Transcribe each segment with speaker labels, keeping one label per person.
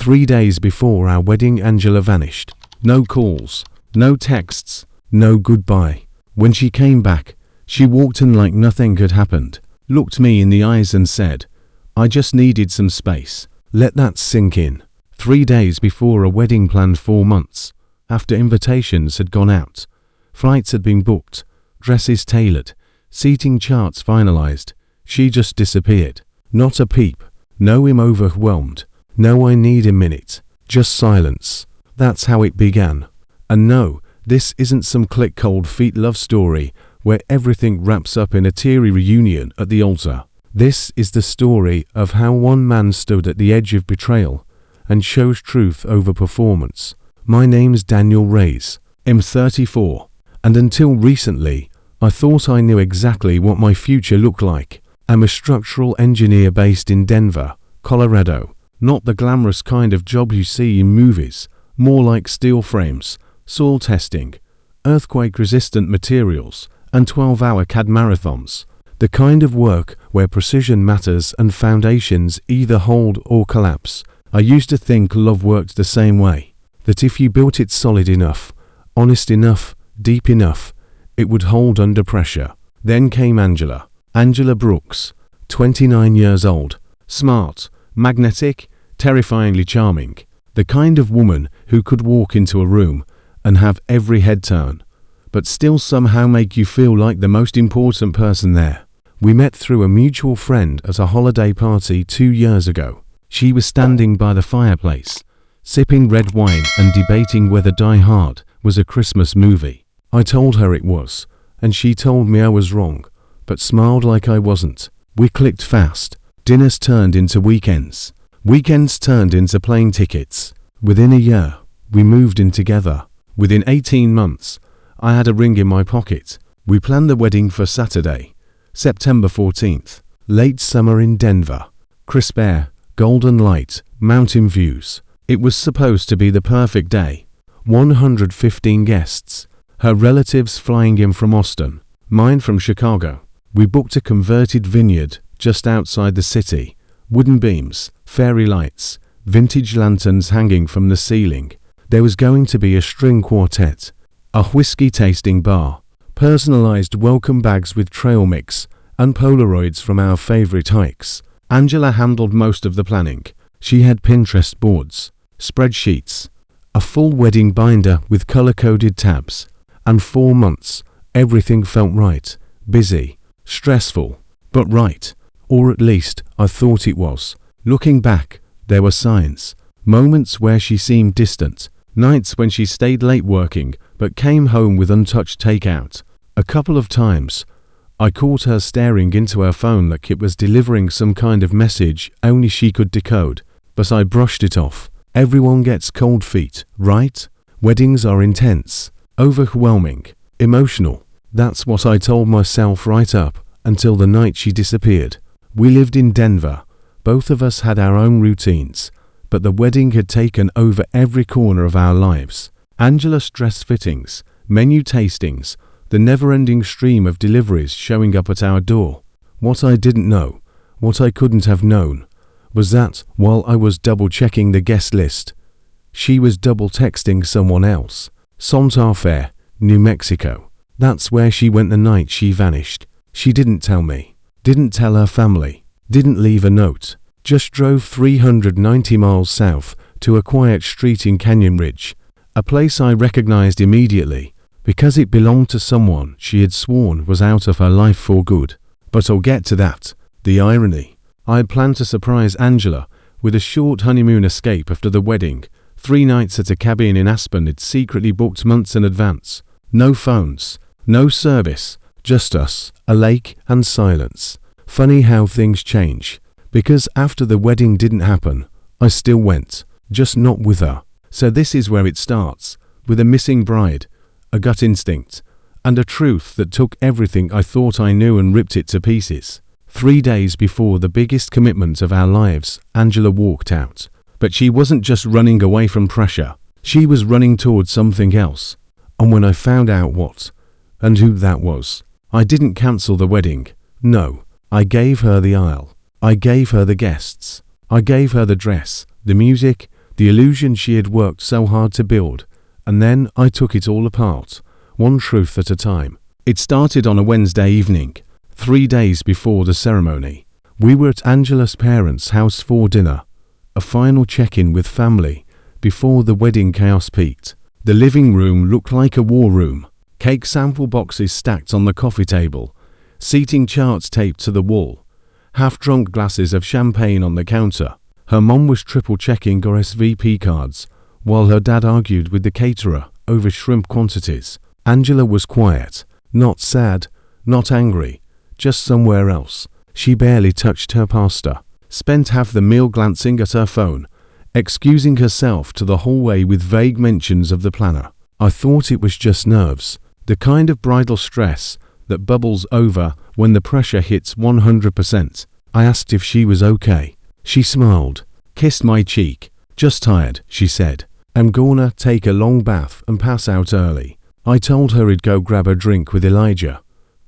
Speaker 1: 3 days before our wedding, Angela vanished. No calls, no texts, no goodbye. When she came back, she walked in like nothing had happened, looked me in the eyes and said, "I just needed some space." Let that sink in. 3 days before a wedding planned 4 months, after invitations had gone out, flights had been booked, dresses tailored, seating charts finalized, she just disappeared. Not a peep. No, I'm overwhelmed. No, I need a minute. Just silence. That's how it began. And no, this isn't some click cold feet love story where everything wraps up in a teary reunion at the altar. This is the story of how one man stood at the edge of betrayal and chose truth over performance. My name's Daniel Reyes. I'm 34, and until recently, I thought I knew exactly what my future looked like. I'm a structural engineer based in Denver, Colorado. Not the glamorous kind of job you see in movies, more like steel frames, soil testing, earthquake-resistant materials, and 12-hour CAD marathons. The kind of work where precision matters and foundations either hold or collapse. I used to think love worked the same way, that if you built it solid enough, honest enough, deep enough, it would hold under pressure. Then came Angela. Angela Brooks, 29 years old, smart, magnetic, terrifyingly charming. The kind of woman who could walk into a room and have every head turn, but still somehow make you feel like the most important person there. We met through a mutual friend at a holiday party 2 years ago. She was standing by the fireplace, sipping red wine and debating whether Die Hard was a Christmas movie. I told her it was, and she told me I was wrong, but smiled like I wasn't. We clicked fast. Dinners turned into weekends. Weekends turned into plane tickets. Within a year, we moved in together. Within 18 months, I had a ring in my pocket. We planned the wedding for Saturday, September 14th. Late summer in Denver. Crisp air, golden light, mountain views. It was supposed to be the perfect day. 115 guests. Her relatives flying in from Austin, mine from Chicago. We booked a converted vineyard just outside the city. Wooden beams, fairy lights, vintage lanterns hanging from the ceiling. There was going to be a string quartet, a whiskey tasting bar, personalized welcome bags with trail mix, and Polaroids from our favorite hikes. Angela handled most of the planning. She had Pinterest boards, spreadsheets, a full wedding binder with color-coded tabs, and 4 months, everything felt right, busy, stressful, but right. Or at least, I thought it was. Looking back, there were signs. Moments where she seemed distant. Nights when she stayed late working, but came home with untouched takeout. A couple of times, I caught her staring into her phone like it was delivering some kind of message only she could decode. But I brushed it off. Everyone gets cold feet, right? Weddings are intense, overwhelming, emotional. That's what I told myself right up until the night she disappeared. We lived in Denver. Both of us had our own routines, but the wedding had taken over every corner of our lives. Angela's dress fittings, menu tastings, the never-ending stream of deliveries showing up at our door. What I didn't know, what I couldn't have known, was that while I was double-checking the guest list, she was double-texting someone else. Santa Fe, New Mexico. That's where she went the night she vanished. She didn't tell me. Didn't tell her family, didn't leave a note, just drove 390 miles south to a quiet street in Canyon Ridge, a place I recognized immediately because it belonged to someone she had sworn was out of her life for good. But I'll get to that. The irony. I had planned to surprise Angela with a short honeymoon escape after the wedding, 3 nights at a cabin in Aspen I'd secretly booked months in advance. No phones, no service. Just us, a lake, and silence. Funny how things change. Because after the wedding didn't happen, I still went, just not with her. So this is where it starts, with a missing bride, a gut instinct, and a truth that took everything I thought I knew and ripped it to pieces. 3 days before the biggest commitment of our lives, Angela walked out. But she wasn't just running away from pressure. She was running towards something else. And when I found out what, and who that was, I didn't cancel the wedding. No, I gave her the aisle. I gave her the guests. I gave her the dress, the music, The illusion she had worked so hard to build. And then I took it all apart, one truth at a time. It started on a Wednesday evening, 3 days before the ceremony. We were at Angela's parents' house for dinner, a final check-in with family, before the wedding chaos peaked. The living room looked like a war room, cake sample boxes stacked on the coffee table, seating charts taped to the wall, half-drunk glasses of champagne on the counter. Her mom was triple-checking RSVP cards, while her dad argued with the caterer over shrimp quantities. Angela was quiet, not sad, not angry, just somewhere else. She barely touched her pasta, spent half the meal glancing at her phone, excusing herself to the hallway with vague mentions of the planner. I thought it was just nerves, the kind of bridal stress that bubbles over when the pressure hits 100%. I asked if she was okay. She smiled, kissed my cheek. Just tired, she said. I'm gonna take a long bath and pass out early. I told her I'd go grab a drink with Elijah,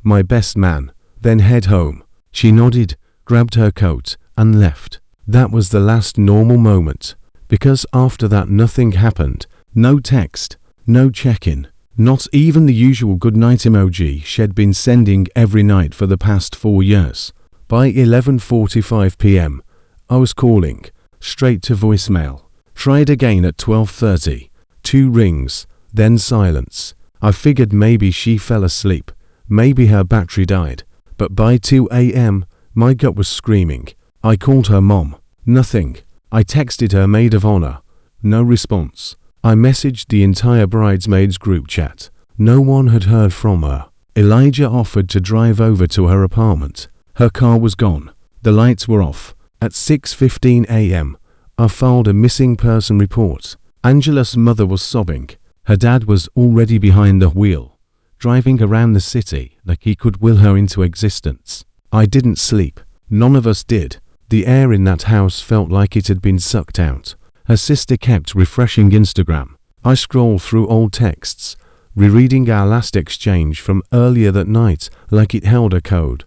Speaker 1: my best man, then head home. She nodded, grabbed her coat, and left. That was the last normal moment, because after that nothing happened. No text, no check-in, not even the usual goodnight emoji she'd been sending every night for the past 4 years. By 11:45 p.m., I was calling, straight to voicemail. Tried again at 12:30, 2 rings, then silence. I figured maybe she fell asleep, maybe her battery died, but by 2 a.m., my gut was screaming. I called her mom. Nothing. I texted her maid of honor. No response. I messaged the entire bridesmaids group chat. No one had heard from her. Elijah offered to drive over to her apartment. Her car was gone. The lights were off. At 6:15 a.m., I filed a missing person report. Angela's mother was sobbing. Her dad was already behind the wheel, driving around the city like he could will her into existence. I didn't sleep. None of us did. The air in that house felt like it had been sucked out. Her sister kept refreshing Instagram. I scrolled through old texts, rereading our last exchange from earlier that night like it held a code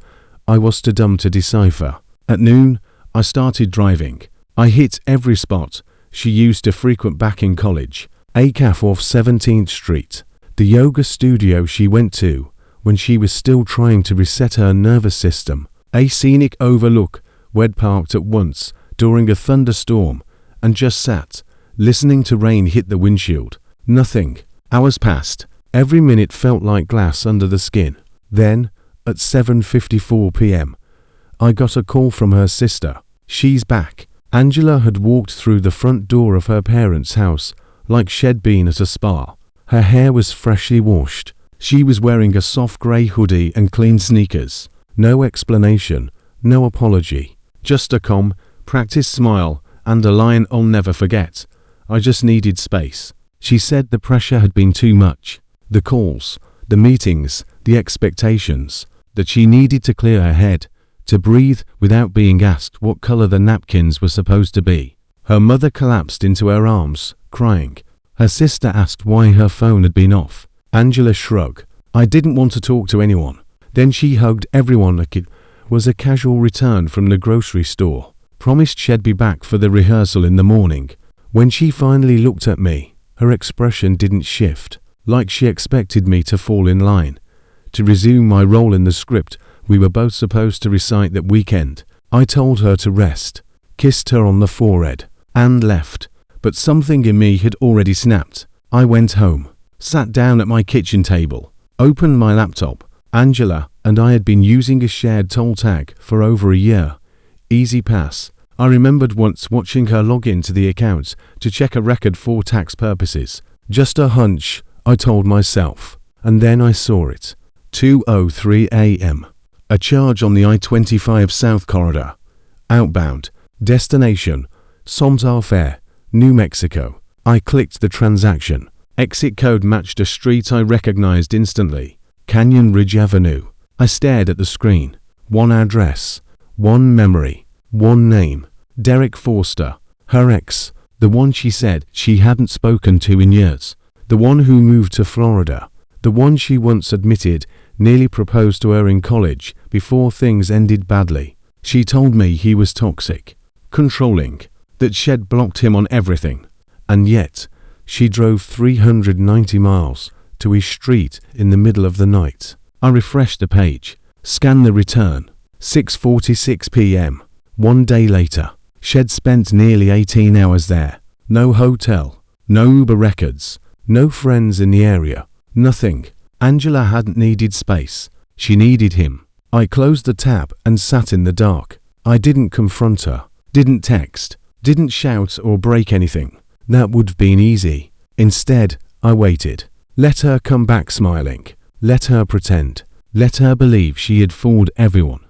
Speaker 1: I was too dumb to decipher. At noon, I started driving. I hit every spot she used to frequent back in college. A cafe off 17th Street, the yoga studio she went to when she was still trying to reset her nervous system, a scenic overlook we'd parked at once during a thunderstorm and just sat, listening to rain hit the windshield. Nothing. Hours passed. Every minute felt like glass under the skin. Then, at 7:54 p.m., I got a call from her sister. She's back. Angela had walked through the front door of her parents' house like she'd been at a spa. Her hair was freshly washed. She was wearing a soft grey hoodie and clean sneakers. No explanation, no apology. Just a calm, practiced smile and a line I'll never forget. I just needed space. She said the pressure had been too much. The calls, the meetings, the expectations. That she needed to clear her head, to breathe without being asked what color the napkins were supposed to be. Her mother collapsed into her arms, crying. Her sister asked why her phone had been off. Angela shrugged. I didn't want to talk to anyone. Then she hugged everyone like it was a casual return from the grocery store. Promised she'd be back for the rehearsal in the morning. When she finally looked at me, her expression didn't shift, like she expected me to fall in line, to resume my role in the script we were both supposed to recite that weekend. I told her to rest, kissed her on the forehead, and left. But something in me had already snapped. I went home, sat down at my kitchen table, opened my laptop. Angela and I had been using a shared toll tag for over a year. Easy pass. I remembered once watching her log into the account to check a record for tax purposes. Just a hunch, I told myself. And then I saw it. 2:03 a.m. A charge on the I-25 South Corridor. Outbound. Destination. Santa Fe, New Mexico. I clicked the transaction. Exit code matched a street I recognized instantly. Canyon Ridge Avenue. I stared at the screen. One address. One memory. One name. Derek Forster. Her ex. The one she said she hadn't spoken to in years. The one who moved to Florida. The one she once admitted nearly proposed to her in college before things ended badly. She told me he was toxic, controlling, that she'd blocked him on everything. And yet, she drove 390 miles to his street in the middle of the night. I refreshed the page, scanned the return. 6:46 p.m. One day later, she'd spent nearly 18 hours there. No hotel, no Uber records, no friends in the area, nothing. Angela hadn't needed space. She needed him. I closed the tab and sat in the dark. I didn't confront her, didn't text, didn't shout or break anything. That would have been easy. Instead, I waited. Let her come back smiling. Let her pretend. Let her believe she had fooled everyone.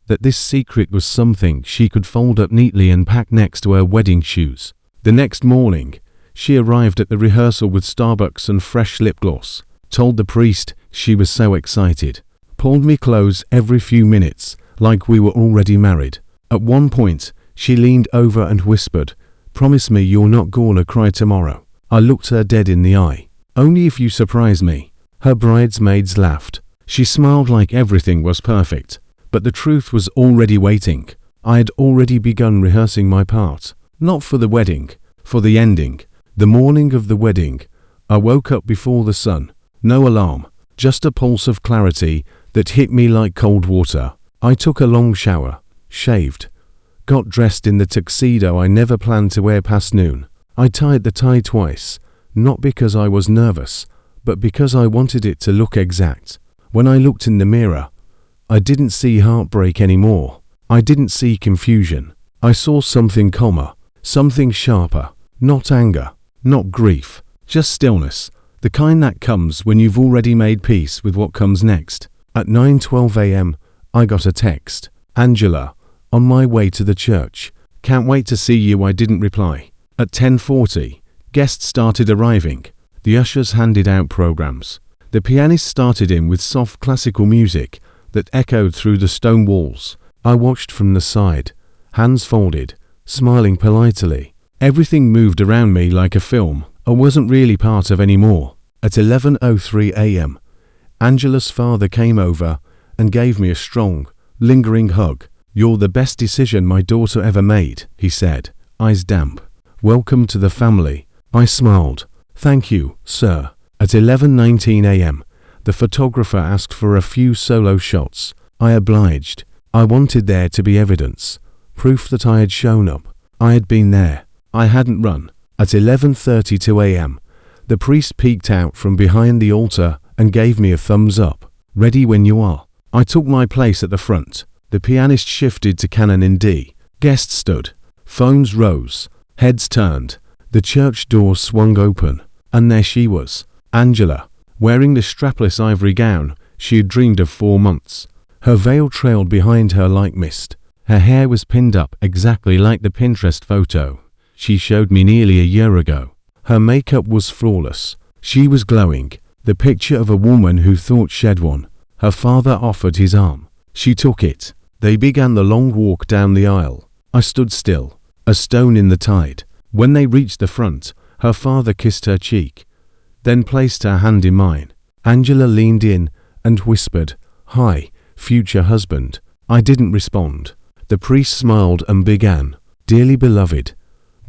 Speaker 1: That this secret was something she could fold up neatly and pack next to her wedding shoes. The next morning, she arrived at the rehearsal with Starbucks and fresh lip gloss, told the priest she was so excited, pulled me close every few minutes like we were already married. At one point, she leaned over and whispered, "Promise me you're not gonna cry tomorrow." I looked her dead in the eye. "Only if you surprise me." Her bridesmaids laughed. She smiled like everything was perfect. But the truth was already waiting. I had already begun rehearsing my part. Not for the wedding, for the ending. The morning of the wedding, I woke up before the sun. No alarm, just a pulse of clarity that hit me like cold water. I took a long shower, shaved, got dressed in the tuxedo I never planned to wear past noon. I tied the tie twice, not because I was nervous, but because I wanted it to look exact. When I looked in the mirror, I didn't see heartbreak anymore. I didn't see confusion. I saw something calmer, something sharper. Not anger, not grief, just stillness. The kind that comes when you've already made peace with what comes next. At 9:12 a.m., I got a text. "Angela, on my way to the church. Can't wait to see you." I didn't reply. At 10:40, guests started arriving. The ushers handed out programs. The pianist started in with soft classical music that echoed through the stone walls. I watched from the side, hands folded, smiling politely. Everything moved around me like a film I wasn't really part of anymore. At 11:03 a.m., Angela's father came over and gave me a strong, lingering hug. "You're the best decision my daughter ever made," he said, eyes damp. "Welcome to the family." I smiled. "Thank you, sir." At 11:19 a.m., the photographer asked for a few solo shots. I obliged. I wanted there to be evidence, proof that I had shown up. I had been there. I hadn't run. At 11:32 a.m., the priest peeked out from behind the altar and gave me a thumbs up. "Ready when you are." I took my place at the front. The pianist shifted to canon in D. Guests stood. Phones rose. Heads turned. The church door swung open. And there she was, Angela, wearing the strapless ivory gown she had dreamed of for months. Her veil trailed behind her like mist. Her hair was pinned up exactly like the Pinterest photo she showed me nearly a year ago. Her makeup was flawless. She was glowing, the picture of a woman who thought she'd won. Her father offered his arm. She took it. They began the long walk down the aisle. I stood still, a stone in the tide. When they reached the front, her father kissed her cheek, then placed her hand in mine. Angela leaned in and whispered, "Hi, future husband." I didn't respond. The priest smiled and began, "Dearly beloved,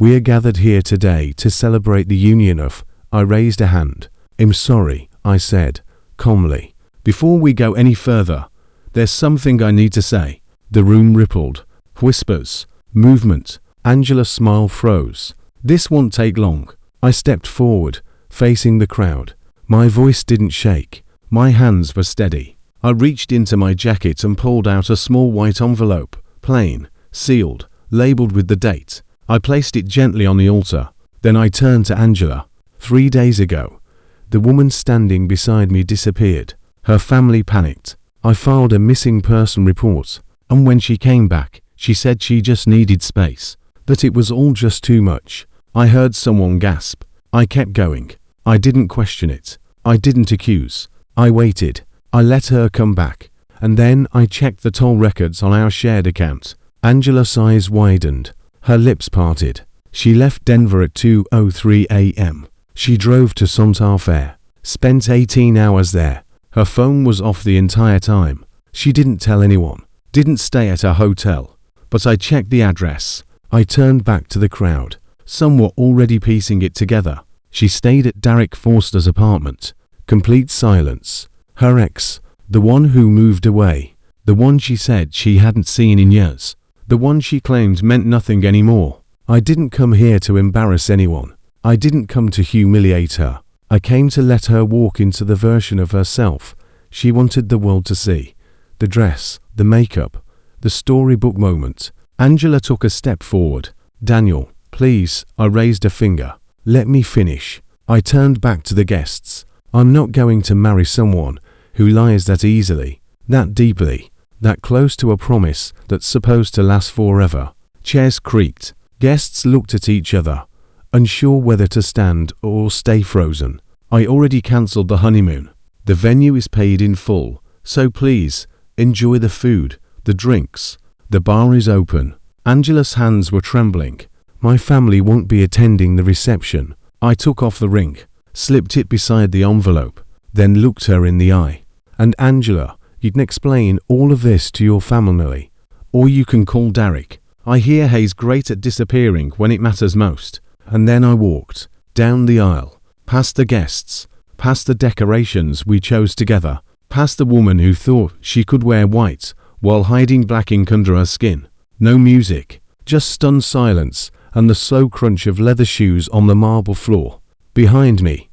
Speaker 1: we are gathered here today to celebrate the union of..." I raised a hand. "I'm sorry," I said, calmly. "Before we go any further, there's something I need to say." The room rippled. Whispers. Movement. Angela's smile froze. "This won't take long." I stepped forward, facing the crowd. My voice didn't shake. My hands were steady. I reached into my jacket and pulled out a small white envelope, plain, sealed, labeled with the date. I placed it gently on the altar. Then I turned to Angela. 3 days ago, the woman standing beside me disappeared. Her family panicked. I filed a missing person report, and when she came back, she said she just needed space, that it was all just too much. I heard someone gasp. I kept going. I didn't question it. I didn't accuse. I waited. I let her come back. And then I checked the toll records on our shared account. Angela's eyes widened. Her lips parted. She left Denver at 2:03 a.m. She drove to Santa Fe. Spent 18 hours there. Her phone was off the entire time. She didn't tell anyone. Didn't stay at a hotel. But I checked the address. I turned back to the crowd. Some were already piecing it together. She stayed at Derek Forster's apartment. Complete silence. Her ex, the one who moved away, the one she said she hadn't seen in years, the one she claimed meant nothing anymore. I didn't come here to embarrass anyone. I didn't come to humiliate her. I came to let her walk into the version of herself she wanted the world to see. The dress, the makeup, the storybook moment. Angela took a step forward. Daniel, please, I raised a finger. Let me finish. I turned back to the guests. I'm not going to marry someone who lies that easily, that deeply, that close to a promise that's supposed to last forever. Chairs creaked. Guests looked at each other, unsure whether to stand or stay frozen. I already cancelled the honeymoon. The venue is paid in full, so please, enjoy the food, the drinks. The bar is open. Angela's hands were trembling. My family won't be attending the reception. I took off the ring, slipped it beside the envelope, then looked her in the eye. And Angela, you can explain all of this to your family, or you can call Derek. I hear he's great at disappearing when it matters most. And then I walked down the aisle, past the guests, past the decorations we chose together, past the woman who thought she could wear white while hiding black ink under her skin. No music, just stunned silence and the slow crunch of leather shoes on the marble floor. Behind me,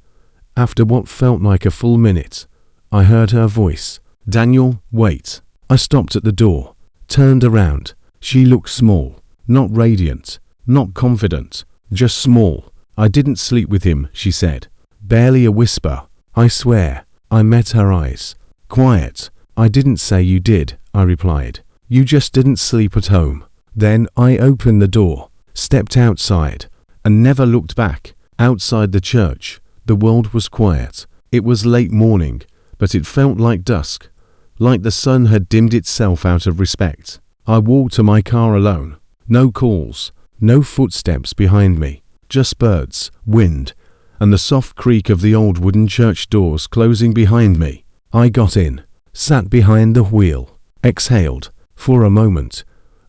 Speaker 1: after what felt like a full minute, I heard her voice. Daniel, wait. I stopped at the door, turned around. She looked small, not radiant, not confident, just small. I didn't sleep with him, she said. Barely a whisper. I swear. I met her eyes. Quiet. I didn't say you did, I replied. You just didn't sleep at home. Then I opened the door, stepped outside, and never looked back. Outside the church, the world was quiet. It was late morning, but it felt like dusk, like the sun had dimmed itself out of respect. I walked to my car alone. No calls, no footsteps behind me, just birds, wind, and the soft creak of the old wooden church doors closing behind me. I got in, sat behind the wheel, exhaled. For a moment,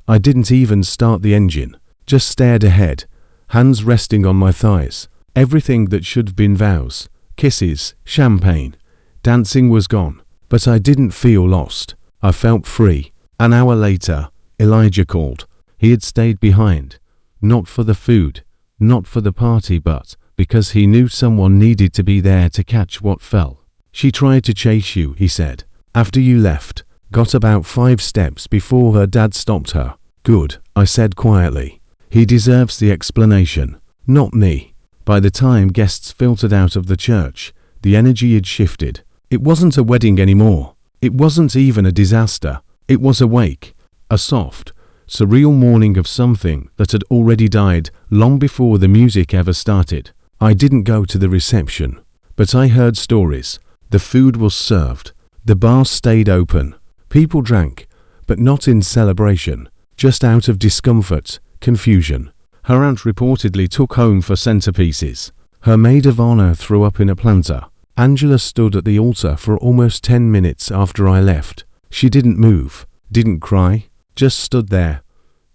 Speaker 1: I didn't even start the engine, just stared ahead, hands resting on my thighs. Everything that should have been vows, kisses, champagne, dancing was gone, but I didn't feel lost. I felt free. An hour later, Elijah called. He had stayed behind, not for the food, not for the party, but because he knew someone needed to be there to catch what fell. She tried to chase you, he said, after you left. Got about 5 steps before her dad stopped her. Good, I said quietly. He deserves the explanation, not me. By the time guests filtered out of the church, the energy had shifted. It wasn't a wedding anymore. It wasn't even a disaster. It was a wake, a soft, surreal mourning of something that had already died long before the music ever started. I didn't go to the reception, but I heard stories. The food was served. The bar stayed open. People drank, but not in celebration, just out of discomfort, confusion. Her aunt reportedly took home for centerpieces. Her maid of honor threw up in a planter. Angela stood at the altar for almost 10 minutes after I left. She didn't move, didn't cry, just stood there,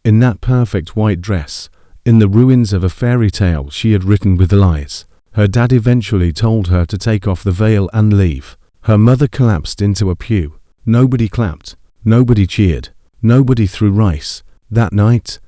Speaker 1: in that perfect white dress, in the ruins of a fairy tale she had written with lies. Her dad eventually told her to take off the veil and leave. Her mother collapsed into a pew. Nobody clapped, nobody cheered, nobody threw rice. That night,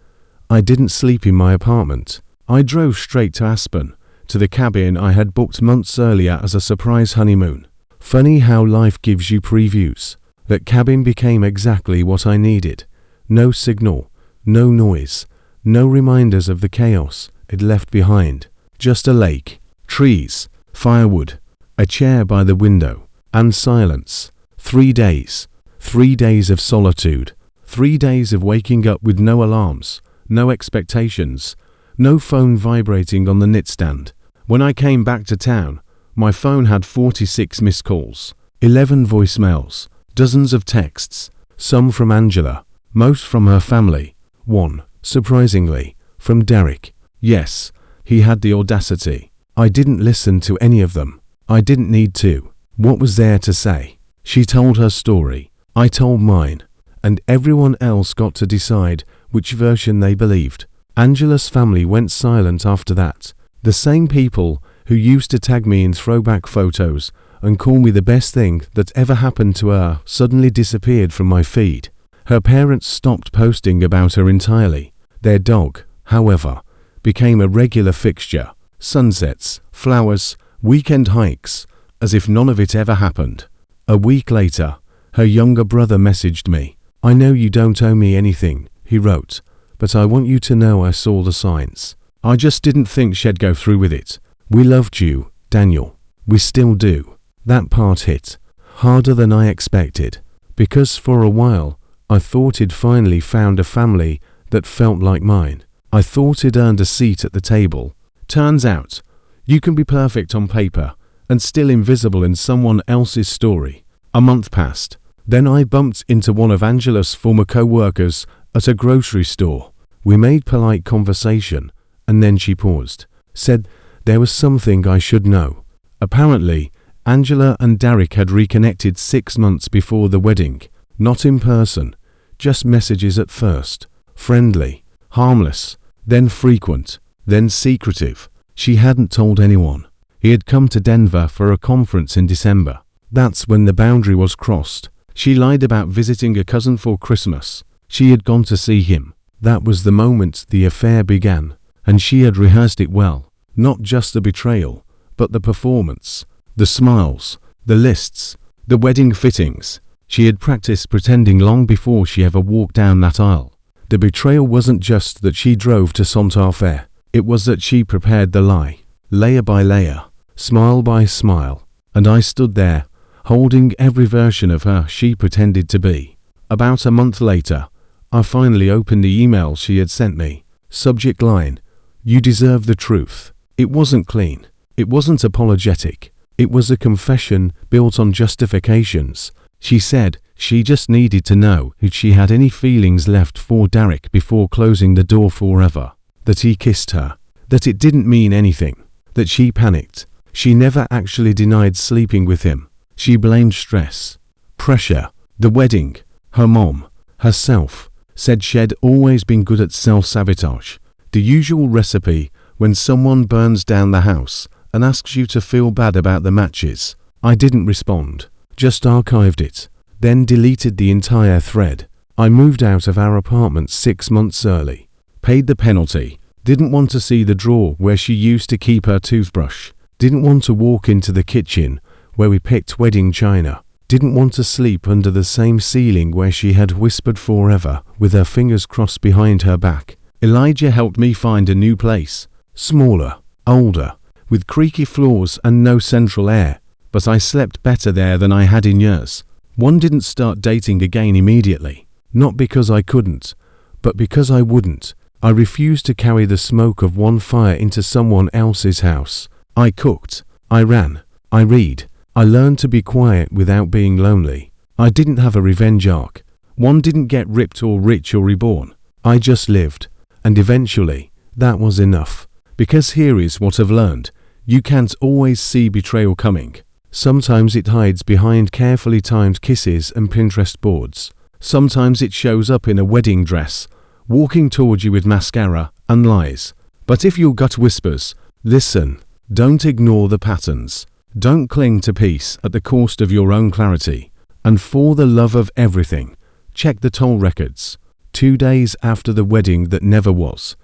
Speaker 1: I didn't sleep in my apartment. I drove straight to Aspen, to the cabin I had booked months earlier as a surprise honeymoon. Funny how life gives you previews. That cabin became exactly what I needed. No signal, no noise, no reminders of the chaos it left behind. Just a lake, trees, firewood, a chair by the window, and silence. 3 days. 3 days of solitude. 3 days of waking up with no alarms, no expectations, no phone vibrating on the nightstand. When I came back to town, my phone had 46 missed calls, 11 voicemails, dozens of texts, some from Angela, most from her family. One, surprisingly, from Derek. Yes, he had the audacity. I didn't listen to any of them. I didn't need to. What was there to say? She told her story. I told mine. And everyone else got to decide which version they believed. Angela's family went silent after that. The same people who used to tag me in throwback photos and call me the best thing that ever happened to her suddenly disappeared from my feed. Her parents stopped posting about her entirely. Their dog, however, became a regular fixture. Sunsets, flowers, weekend hikes, as if none of it ever happened. A week later, her younger brother messaged me. "I know you don't owe me anything," he wrote, "but I want you to know I saw the signs. I just didn't think she'd go through with it. We loved you, Daniel. We still do." That part hit harder than I expected, because for a while I thought he'd finally found a family that felt like mine. I thought he'd earned a seat at the table. Turns out, you can be perfect on paper and still invisible in someone else's story. A month passed. Then I bumped into one of Angela's former co-workers at a grocery store. We made polite conversation, and then she paused, said there was something I should know. Apparently, Angela and Derek had reconnected 6 months before the wedding. Not in person, just messages at first. Friendly, harmless, then frequent, then secretive. She hadn't told anyone. He had come to Denver for a conference in December. That's when the boundary was crossed. She lied about visiting a cousin for Christmas. She had gone to see him. That was the moment the affair began, and she had rehearsed it well. Not just the betrayal, but the performance, the smiles, the lists, the wedding fittings. She had practiced pretending long before she ever walked down that aisle. The betrayal wasn't just that she drove to Santa Fe. It was that she prepared the lie, layer by layer, smile by smile, and I stood there, holding every version of her she pretended to be. About a month later, I finally opened the email she had sent me. Subject line, "You deserve the truth." It wasn't clean. It wasn't apologetic. It was a confession built on justifications. She said she just needed to know if she had any feelings left for Derek before closing the door forever. That he kissed her. That it didn't mean anything. That she panicked. She never actually denied sleeping with him. She blamed stress, pressure, the wedding, her mom, herself. Said she'd always been good at self-sabotage. The usual recipe when someone burns down the house and asks you to feel bad about the matches. I didn't respond, just archived it, then deleted the entire thread. I moved out of our apartment 6 months early, paid the penalty, didn't want to see the drawer where she used to keep her toothbrush, didn't want to walk into the kitchen where we picked wedding china, didn't want to sleep under the same ceiling where she had whispered forever with her fingers crossed behind her back. Elijah helped me find a new place, smaller, older, with creaky floors and no central air, but I slept better there than I had in years. One didn't start dating again immediately, not because I couldn't, but because I wouldn't. I refused to carry the smoke of one fire into someone else's house. I cooked, I ran, I read, I learned to be quiet without being lonely. I didn't have a revenge arc. One didn't get ripped or rich or reborn. I just lived, and eventually, that was enough. Because here is what I've learned. You can't always see betrayal coming. Sometimes it hides behind carefully timed kisses and Pinterest boards. Sometimes it shows up in a wedding dress, walking towards you with mascara and lies. But if your gut whispers, listen, don't ignore the patterns. Don't cling to peace at the cost of your own clarity. And for the love of everything, check the toll records. 2 days after the wedding that never was,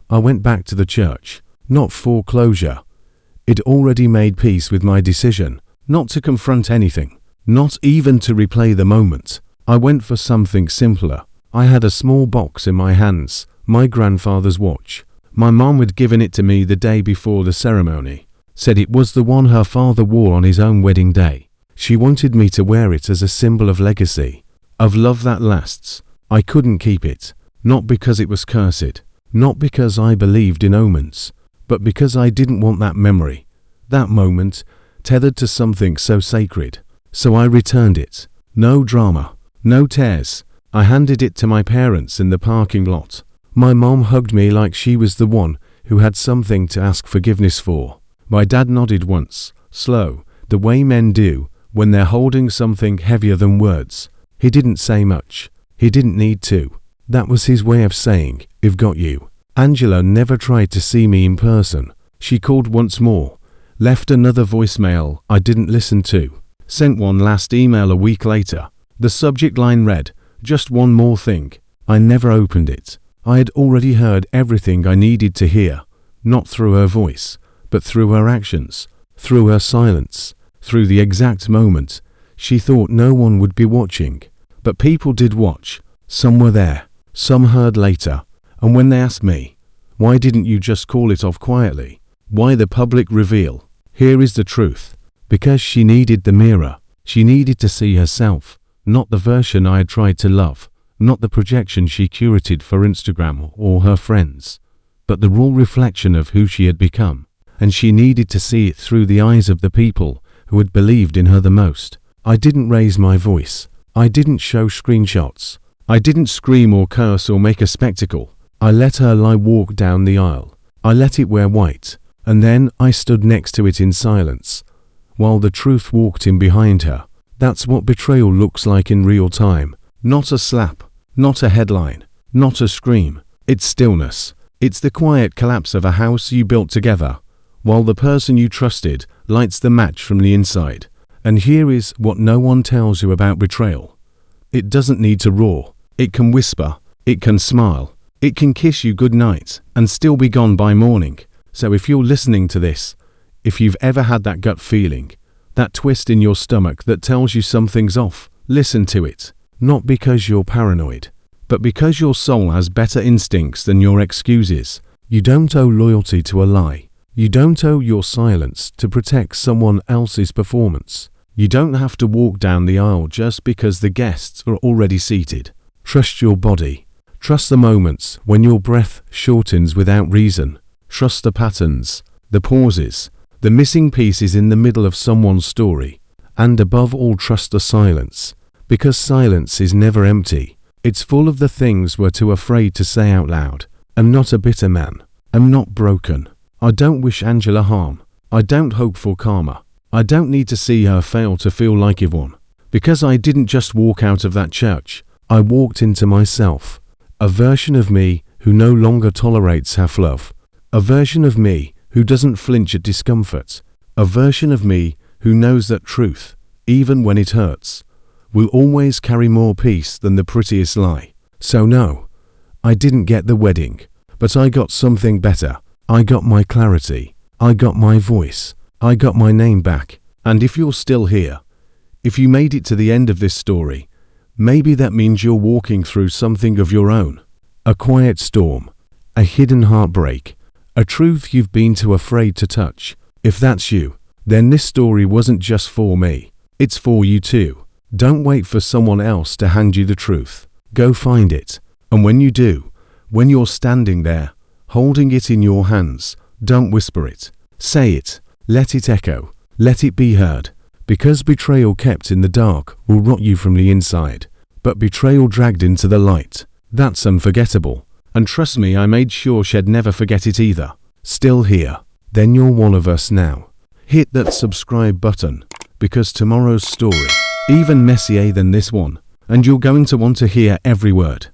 Speaker 1: I went back to the church, not for closure. It already made peace with my decision, not to confront anything, not even to replay the moment. I went for something simpler. I had a small box in my hands, my grandfather's watch. My mom had given it to me the day before the ceremony. Said it was the one her father wore on his own wedding day. She wanted me to wear it as a symbol of legacy, of love that lasts. I couldn't keep it, not because it was cursed, not because I believed in omens, but because I didn't want that memory, that moment, tethered to something so sacred. So I returned it. No drama, no tears. I handed it to my parents in the parking lot. My mom hugged me like she was the one who had something to ask forgiveness for. My dad nodded once, slow, the way men do when they're holding something heavier than words. He didn't say much. He didn't need to. That was his way of saying, "I've got you." Angela never tried to see me in person. She called once more, left another voicemail I didn't listen to, sent one last email a week later. The subject line read, "Just one more thing." I never opened it. I had already heard everything I needed to hear, not through her voice, but through her actions, through her silence, through the exact moment she thought no one would be watching. But people did watch. Some were there, some heard later, and when they asked me, "Why didn't you just call it off quietly? Why the public reveal?" Here is the truth. Because she needed the mirror. She needed to see herself, not the version I had tried to love, not the projection she curated for Instagram or her friends, but the raw reflection of who she had become. And she needed to see it through the eyes of the people who had believed in her the most. I didn't raise my voice. I didn't show screenshots. I didn't scream or curse or make a spectacle. I let her lie walk down the aisle. I let it wear white, and then I stood next to it in silence, while the truth walked in behind her. That's what betrayal looks like in real time. Not a slap, not a headline, not a scream. It's stillness. It's the quiet collapse of a house you built together, while the person you trusted lights the match from the inside. And here is what no one tells you about betrayal. It doesn't need to roar. It can whisper. It can smile. It can kiss you goodnight and still be gone by morning. So if you're listening to this, if you've ever had that gut feeling, that twist in your stomach that tells you something's off, listen to it. Not because you're paranoid, but because your soul has better instincts than your excuses. You don't owe loyalty to a lie. You don't owe your silence to protect someone else's performance. You don't have to walk down the aisle just because the guests are already seated. Trust your body. Trust the moments when your breath shortens without reason. Trust the patterns, the pauses, the missing pieces in the middle of someone's story. And above all, trust the silence. Because silence is never empty. It's full of the things we're too afraid to say out loud. I'm not a bitter man. I'm not broken. I don't wish Angela harm. I don't hope for karma. I don't need to see her fail to feel like Yvonne. Because I didn't just walk out of that church. I walked into myself. A version of me who no longer tolerates half-love. A version of me who doesn't flinch at discomfort. A version of me who knows that truth, even when it hurts, will always carry more peace than the prettiest lie. So no, I didn't get the wedding, but I got something better. I got my clarity. I got my voice. I got my name back. And if you're still here, if you made it to the end of this story, maybe that means you're walking through something of your own. A quiet storm, a hidden heartbreak, a truth you've been too afraid to touch. If that's you, then this story wasn't just for me. It's for you too. Don't wait for someone else to hand you the truth. Go find it. And when you do, when you're standing there, holding it in your hands, don't whisper it. Say it. Let it echo. Let it be heard. Because betrayal kept in the dark will rot you from the inside. But betrayal dragged into the light, that's unforgettable. And trust me, I made sure she'd never forget it either. Still here? Then you're one of us now. Hit that subscribe button, because tomorrow's story, even messier than this one, and you're going to want to hear every word.